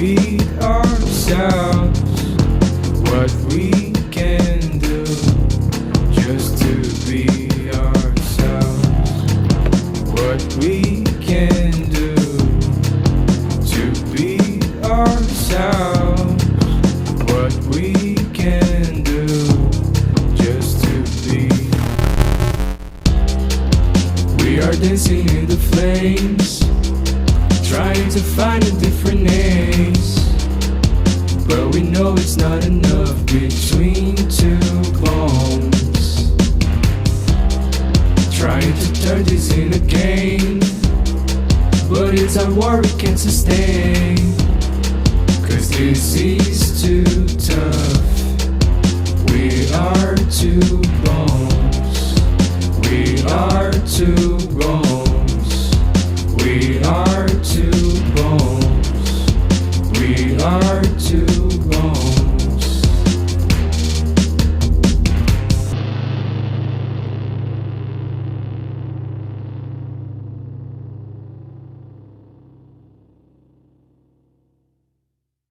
be ourselves. What we can do just to be ourselves. What we can do to be ourselves. What we can do just to be. We are dancing in the flames, trying to find a different names, but we know it's not enough between two bones. Trying to turn this in a game, but it's a war we can't sustain, 'cause this is too tough. We are too